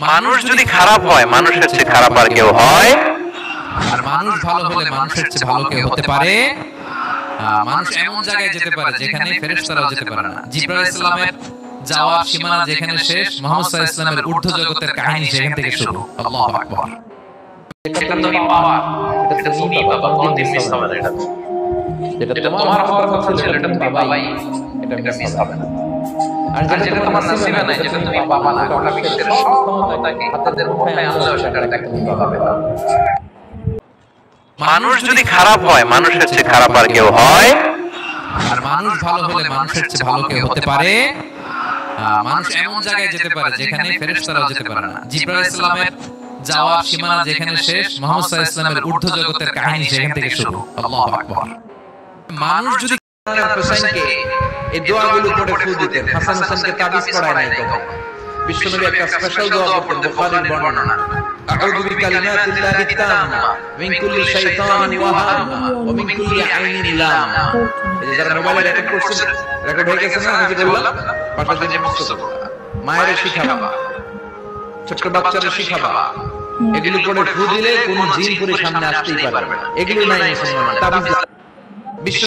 মানুষ যদি খারাপ হয় মানুষের চেয়ে খারাপ আর কেউ হয়, আর মানুষ ভালো হলে মানুষের চেয়ে ভালো কেউ হতে পারে। মানুষ এমন জায়গায় যেতে পারে যেখানে ফেরেশতারাও যেতে পারে না। জিবরাইল আলাইহিস সালামের যাওয়ার সীমানা যেখানে শেষ, মুহাম্মদ সাল্লাল্লাহু আলাইহি ওয়াসাল্লামের ঊর্ধ্ব জগতের কাহিনী সেখান থেকে শুরু। আল্লাহু আকবার। এটা তুমি পাওয়া, এটা তুমি বাবা, কোনদিন মিস হবে না। এটা যেটা তোমার হওয়ার কথা ছিল এটা তুমি পাবাই, এটা মিস হবে না। আর যেটা তোমার নসিবে নাই, যেটা তুমি পাবা না, গোটা বিশ্বের সব ক্ষমতাকে হাতের মুঠোয় আনলেও সেটা তুমি পাবে না। মানুষ যদি খারাপ হয় মানুষের চেয়ে খারাপ আর কেউ হয়, আর মানুষ ভালো হলে মানুষের চেয়ে ভালো কেউ হতে পারে। মানুষ এমন জায়গায় যেতে পারে যেখানে ফেরেশতারাও যেতে পারে না। জিবরাইল আলাইহিস সালামের যাওয়ার সীমানা যেখানে শেষ, মুহাম্মদ সাল্লাল্লাহু আলাইহি ওয়াসাল্লামের ঊর্ধ্ব জগতের কাহিনী সেখান থেকে শুরু। আল্লাহু আকবার। মানুষ যদি হোসেনকে এই দোয়াগুলো করে ফু দিতেন, হাসান হোসেনকে তাবিজ পড়ায় নাই কখনো। বিশ্বনবী একটা স্পেশাল দোয়া করতেন, বুখারীর বর্ণনা, আউযু বিকালিমাতিল্লাহি তাম্মা মিন কুল্লি শাইতানিন ওয়া হাম্মা ওয়া মিন কুল্লি আইনিন লাম্মা। এই যে যারা মোবাইলে রেকর্ড করছেন, রেকর্ড হয়ে গেছে না? আমি যে বললাম পাশে যে মুখস্থ মায়ের শিখাবা, ছোট বাচ্চাদের শিখাবা, এগুলো করে ফু দিলে কোনো জিন পুরো সামনে আসতেই পারবে না। এগুলো নাই মুসলমান তাবিজ।